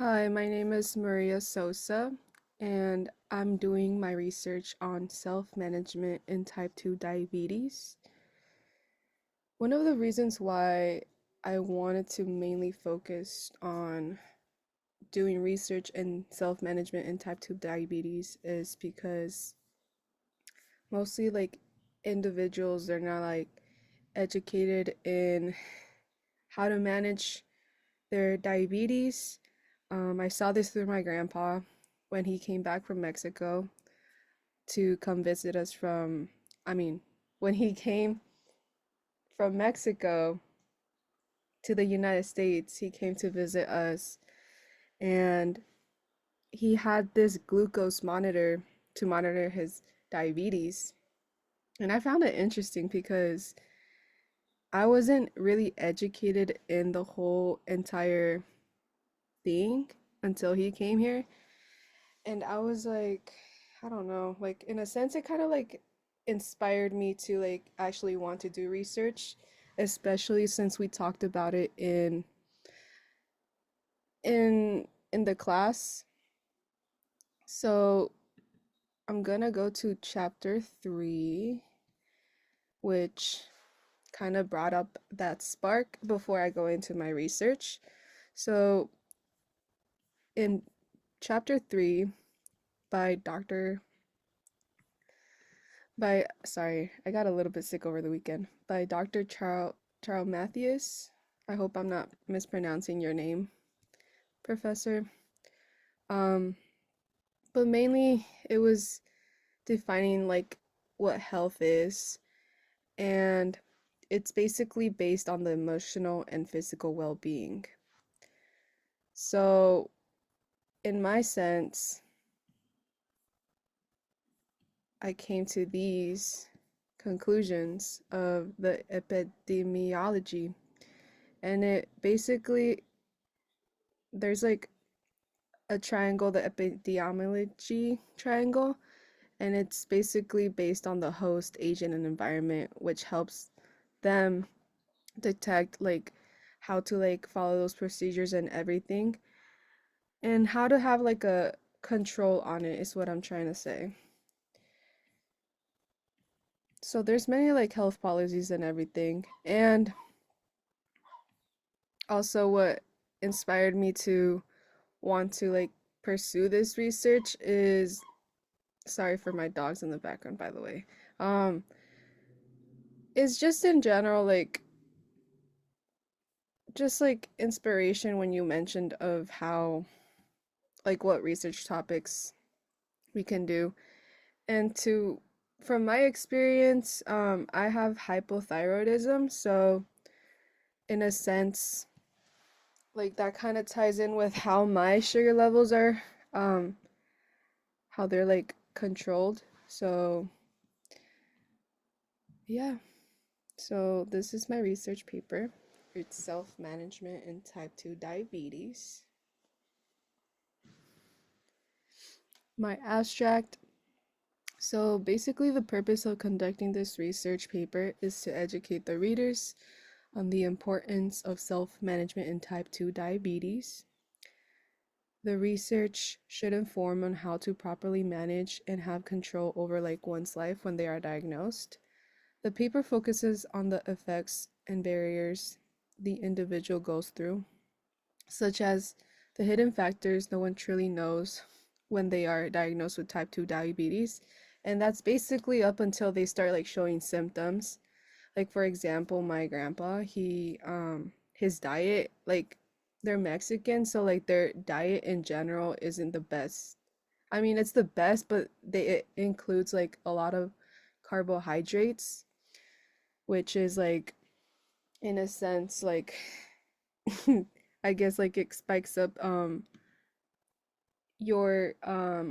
Hi, my name is Maria Sosa, and I'm doing my research on self management in type 2 diabetes. One of the reasons why I wanted to mainly focus on doing research in self management in type 2 diabetes is because mostly individuals, they're not educated in how to manage their diabetes. I saw this through my grandpa when he came back from Mexico to come visit us I mean, when he came from Mexico to the United States, he came to visit us and he had this glucose monitor to monitor his diabetes. And I found it interesting because I wasn't really educated in the whole entire thing until he came here. And I was like, I don't know, like in a sense it kind of inspired me to actually want to do research, especially since we talked about it in the class. So I'm gonna go to chapter 3, which kind of brought up that spark before I go into my research. So in chapter 3 by Dr. by sorry, I got a little bit sick over the weekend. By Dr. Charles Matthews. I hope I'm not mispronouncing your name, Professor. Um, but mainly it was defining what health is, and it's basically based on the emotional and physical well-being. So, in my sense, I came to these conclusions of the epidemiology, and it basically there's a triangle, the epidemiology triangle, and it's basically based on the host, agent, and environment, which helps them detect how to follow those procedures and everything, and how to have a control on it is what I'm trying to say. So there's many health policies and everything, and also what inspired me to want to pursue this research is, sorry for my dogs in the background, by the way. Um, it's just in general, just inspiration when you mentioned of how, what research topics we can do. And from my experience, I have hypothyroidism. So, in a sense, that kind of ties in with how my sugar levels are, um, how they're controlled. So, yeah. So this is my research paper. It's self-management in type 2 diabetes. My abstract. So basically the purpose of conducting this research paper is to educate the readers on the importance of self-management in type 2 diabetes. The research should inform on how to properly manage and have control over one's life when they are diagnosed. The paper focuses on the effects and barriers the individual goes through, such as the hidden factors no one truly knows when they are diagnosed with type 2 diabetes. And that's basically up until they start showing symptoms. Like for example, my grandpa, his diet, they're Mexican, so their diet in general isn't the best. I mean, it's the best, but it includes a lot of carbohydrates, which is in a sense I guess it spikes up your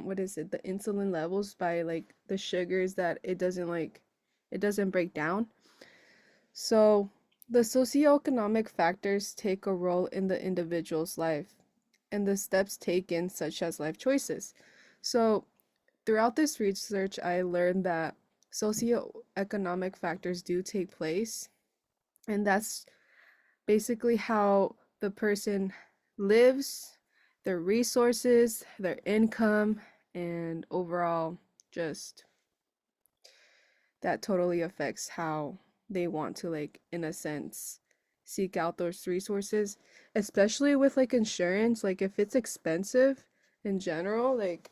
what is it, the insulin levels by the sugars that it doesn't break down. So the socioeconomic factors take a role in the individual's life and the steps taken, such as life choices. So throughout this research I learned that socioeconomic factors do take place, and that's basically how the person lives their resources, their income, and overall, just that totally affects how they want to, like, in a sense, seek out those resources, especially with like insurance. Like, if it's expensive in general, like,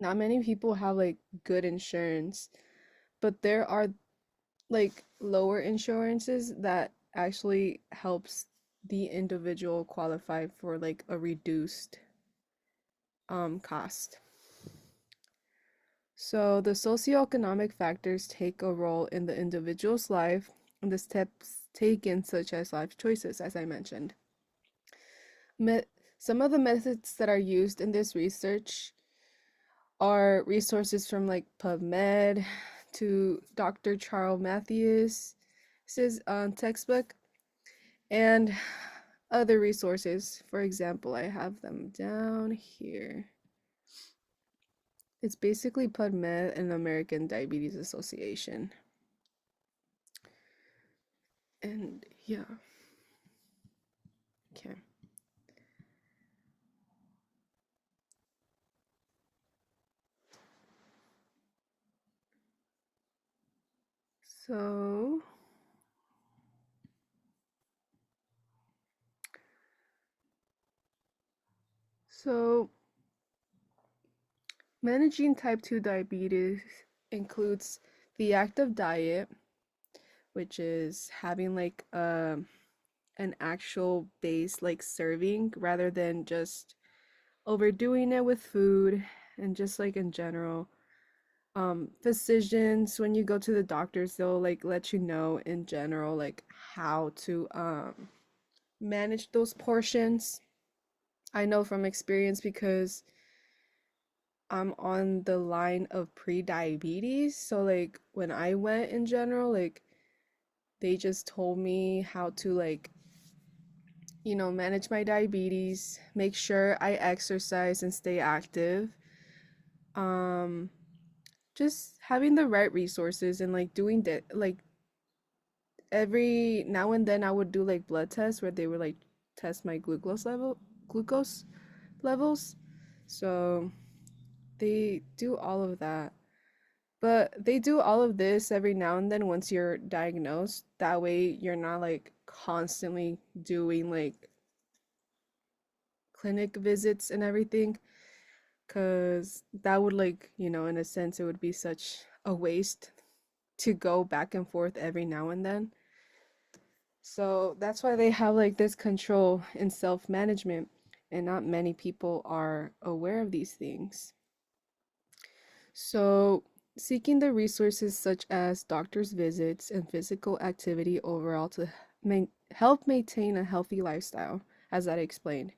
not many people have like good insurance, but there are like lower insurances that actually helps the individual qualify for like a reduced cost. So the socioeconomic factors take a role in the individual's life and the steps taken, such as life choices, as I mentioned. Me- some of the methods that are used in this research are resources from like PubMed to Dr. Charles Matthews' textbook, and other resources. For example, I have them down here. It's basically PubMed and the American Diabetes Association. And yeah, okay. So, so managing type 2 diabetes includes the active diet, which is having like an actual base like serving rather than just overdoing it with food, and just like in general. Physicians, when you go to the doctors, they'll like let you know in general like how to manage those portions. I know from experience because I'm on the line of pre-diabetes. So like when I went in general, like they just told me how to like, manage my diabetes, make sure I exercise and stay active. Um just having the right resources and like doing that, like every now and then I would do like blood tests where they would like test my glucose levels. So they do all of that. But they do all of this every now and then once you're diagnosed. That way you're not like constantly doing like clinic visits and everything, because that would like, in a sense, it would be such a waste to go back and forth every now and then. So that's why they have like this control and self management, and not many people are aware of these things. So, seeking the resources such as doctor's visits and physical activity overall to help maintain a healthy lifestyle, as I explained.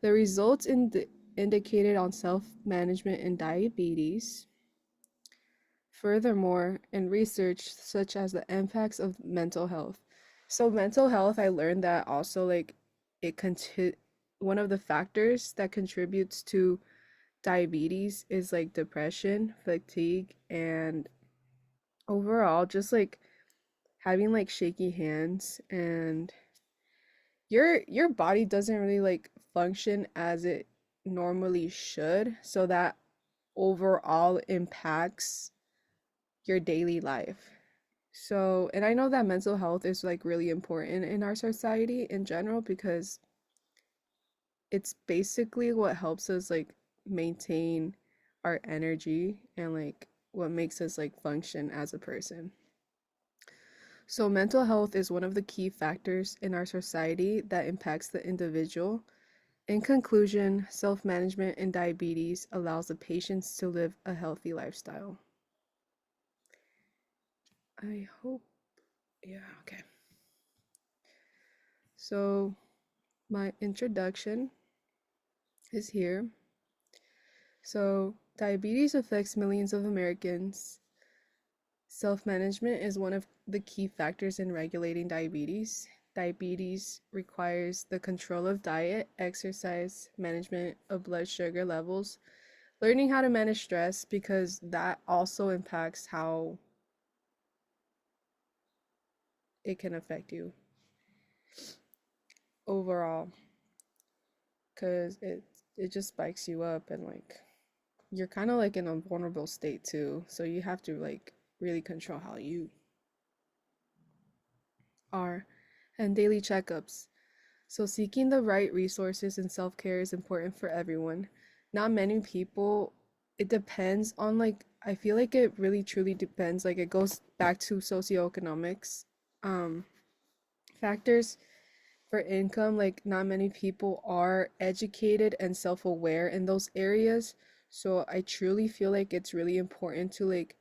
The results indicated on self management in diabetes. Furthermore, in research such as the impacts of mental health. So, mental health, I learned that also like one of the factors that contributes to diabetes is like depression, fatigue, and overall just like having like shaky hands, and your body doesn't really like function as it normally should, so that overall impacts your daily life. So, and I know that mental health is like really important in our society in general because it's basically what helps us like maintain our energy and like what makes us like function as a person. So, mental health is one of the key factors in our society that impacts the individual. In conclusion, self management in diabetes allows the patients to live a healthy lifestyle. I hope, yeah, okay. So, my introduction is here. So, diabetes affects millions of Americans. Self management is one of the key factors in regulating diabetes. Diabetes requires the control of diet, exercise, management of blood sugar levels, learning how to manage stress, because that also impacts how it can affect you overall. because it just spikes you up, and like you're kind of like in a vulnerable state too. So you have to like really control how you are. And daily checkups. So seeking the right resources and self-care is important for everyone. Not many people, it depends on like I feel like it really truly depends. Like it goes back to socioeconomics um factors for income. Like not many people are educated and self-aware in those areas. So I truly feel like it's really important to like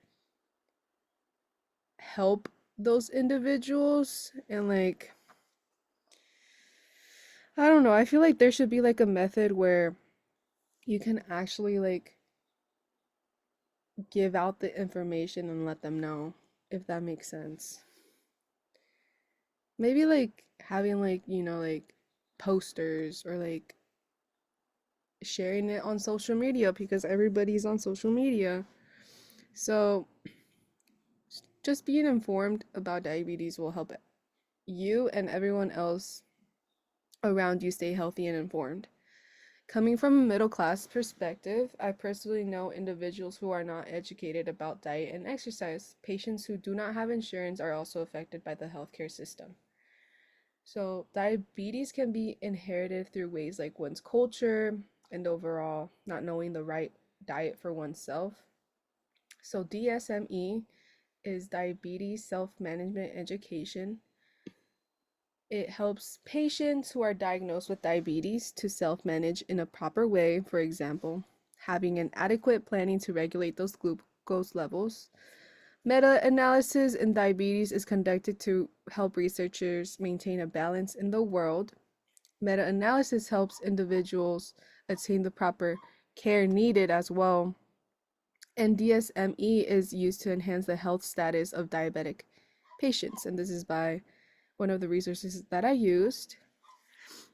help those individuals and like I don't know, I feel like there should be like a method where you can actually like give out the information and let them know, if that makes sense. Maybe like having like, like posters or like sharing it on social media because everybody's on social media. So just being informed about diabetes will help you and everyone else around you stay healthy and informed. Coming from a middle class perspective, I personally know individuals who are not educated about diet and exercise. Patients who do not have insurance are also affected by the healthcare system. So, diabetes can be inherited through ways like one's culture and overall not knowing the right diet for oneself. So, DSME is diabetes self management education. It helps patients who are diagnosed with diabetes to self manage in a proper way, for example, having an adequate planning to regulate those glucose levels. Meta analysis in diabetes is conducted to help researchers maintain a balance in the world. Meta analysis helps individuals attain the proper care needed as well. And DSME is used to enhance the health status of diabetic patients. And this is by one of the resources that I used.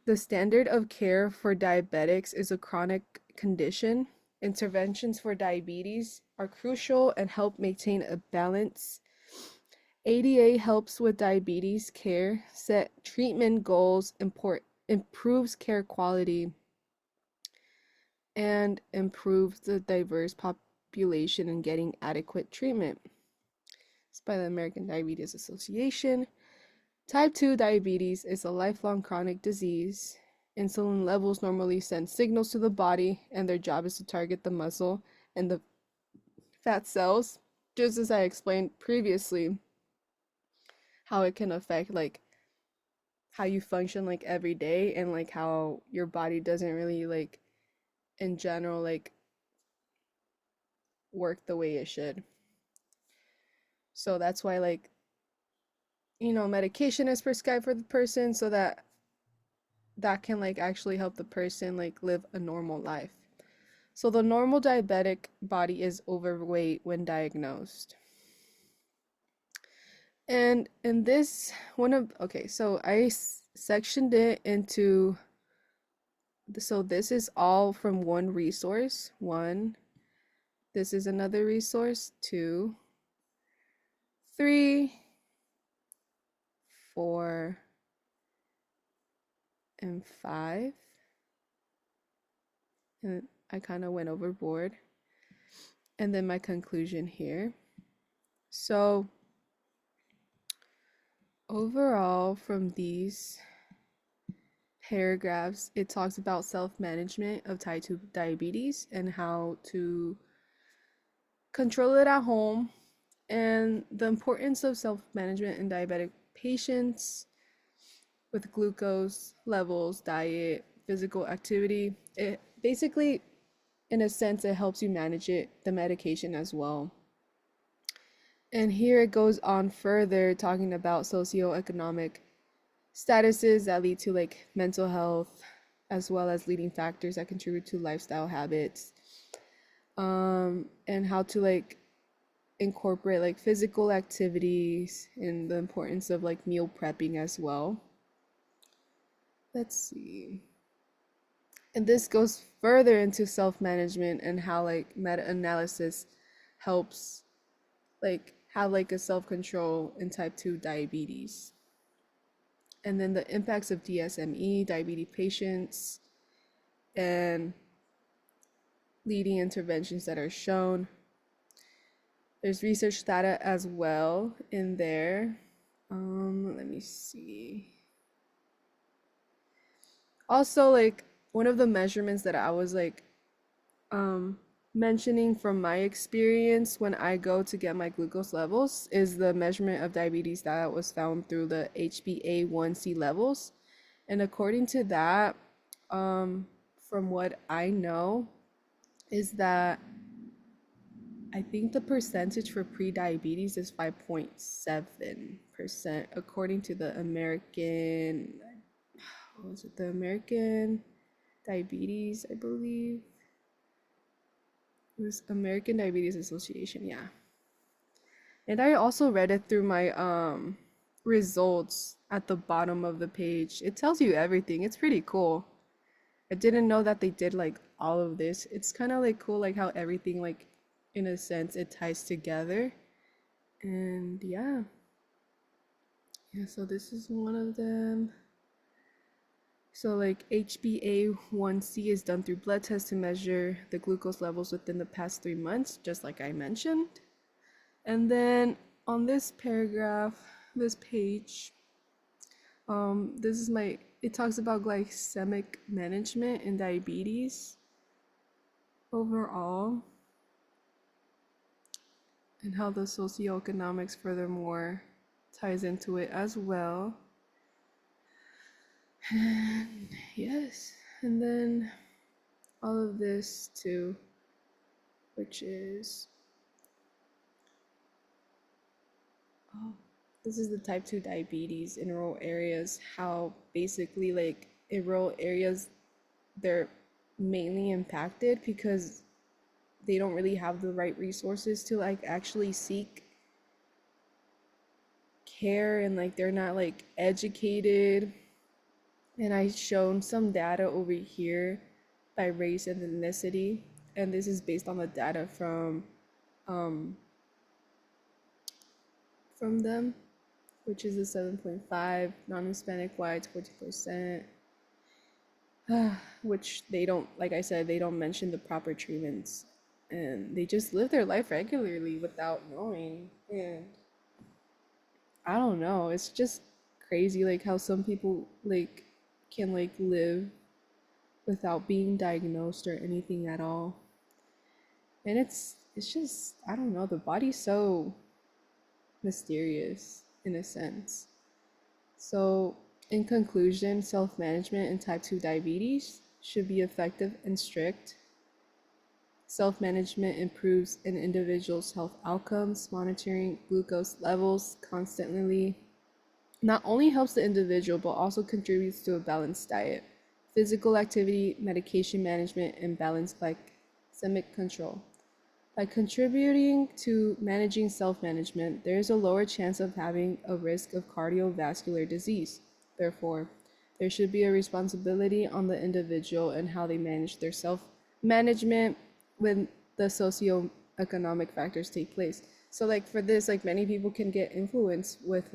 The standard of care for diabetics is a chronic condition. Interventions for diabetes are crucial and help maintain a balance. ADA helps with diabetes care, set treatment goals, improves care quality, and improves the diverse population in getting adequate treatment. It's by the American Diabetes Association. Type 2 diabetes is a lifelong chronic disease. Insulin levels normally send signals to the body, and their job is to target the muscle and the fat cells, just as I explained previously, how it can affect like how you function like every day and like how your body doesn't really like in general like work the way it should. So that's why like medication is prescribed for the person so that that can like actually help the person like live a normal life. So the normal diabetic body is overweight when diagnosed. And in this one of okay, so I sectioned it into so this is all from one resource. One, this is another resource. Two, three, four, and five. And I kind of went overboard. And then my conclusion here. So overall, from these paragraphs, it talks about self-management of type 2 diabetes and how to control it at home and the importance of self-management in diabetic patients with glucose levels, diet, physical activity. It basically, in a sense, it helps you manage it, the medication as well. And here it goes on further talking about socioeconomic statuses that lead to like mental health, as well as leading factors that contribute to lifestyle habits, and how to like incorporate like physical activities and the importance of like meal prepping as well. Let's see. And this goes further into self-management and how like meta-analysis helps like have like a self-control in type 2 diabetes. And then the impacts of DSME, diabetes patients, and leading interventions that are shown. There's research data as well in there. Let me see. Also, like one of the measurements that I was like um mentioning from my experience when I go to get my glucose levels is the measurement of diabetes that was found through the HbA1c levels. And according to that, from what I know, is that I think the percentage for pre-diabetes is 5.7%, according to the American, what was it, the American Diabetes, I believe. It was American Diabetes Association, yeah. And I also read it through my results at the bottom of the page. It tells you everything. It's pretty cool. I didn't know that they did like all of this. It's kind of like cool like how everything like in a sense it ties together. And yeah. Yeah, so this is one of them. So like HbA1c is done through blood tests to measure the glucose levels within the past 3 months, just like I mentioned. And then on this paragraph, this page, this is my, it talks about glycemic management in diabetes overall and how the socioeconomics furthermore ties into it as well. And yes, and then all of this too, which is, oh, this is the type 2 diabetes in rural areas, how basically like in rural areas they're mainly impacted because they don't really have the right resources to like actually seek care, and like they're not like educated. And I shown some data over here by race and ethnicity, and this is based on the data um from them, which is a 7.5, non-Hispanic whites 40%, which they don't, like I said, they don't mention the proper treatments, and they just live their life regularly without knowing. And I don't know, it's just crazy like how some people like can like live without being diagnosed or anything at all. And it's just, I don't know, the body's so mysterious in a sense. So, in conclusion, self management in type 2 diabetes should be effective and strict. Self management improves an individual's health outcomes. Monitoring glucose levels constantly not only helps the individual but also contributes to a balanced diet, physical activity, medication management, and balanced glycemic control. By contributing to managing self-management, there is a lower chance of having a risk of cardiovascular disease. Therefore, there should be a responsibility on the individual and how they manage their self-management when the socioeconomic factors take place. So like for this, like many people can get influence with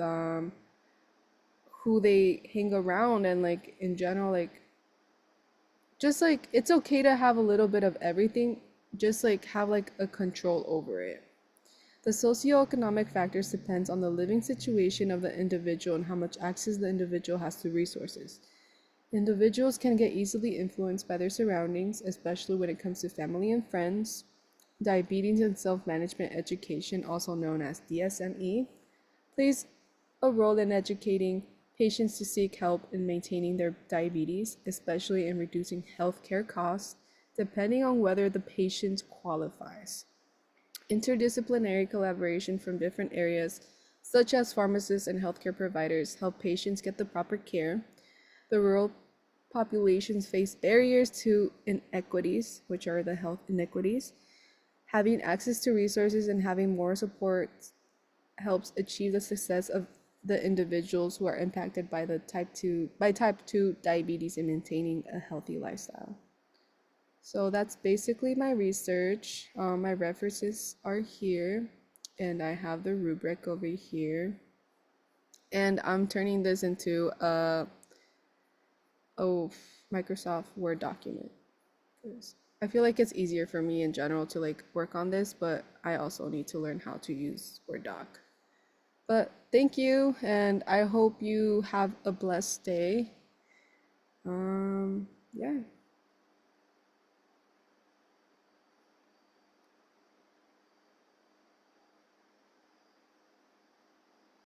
who they hang around, and like in general, like just like it's okay to have a little bit of everything, just like have like a control over it. The socioeconomic factors depends on the living situation of the individual and how much access the individual has to resources. Individuals can get easily influenced by their surroundings, especially when it comes to family and friends. Diabetes and self-management education, also known as DSME, plays a role in educating patients to seek help in maintaining their diabetes, especially in reducing healthcare costs, depending on whether the patient qualifies. Interdisciplinary collaboration from different areas, such as pharmacists and healthcare providers, help patients get the proper care. The rural populations face barriers to inequities, which are the health inequities. Having access to resources and having more support helps achieve the success of the individuals who are impacted by the type 2 diabetes and maintaining a healthy lifestyle. So that's basically my research. My references are here, and I have the rubric over here. And I'm turning this into a Microsoft Word document. 'Cause I feel like it's easier for me in general to like work on this, but I also need to learn how to use Word doc. But thank you, and I hope you have a blessed day. Yeah.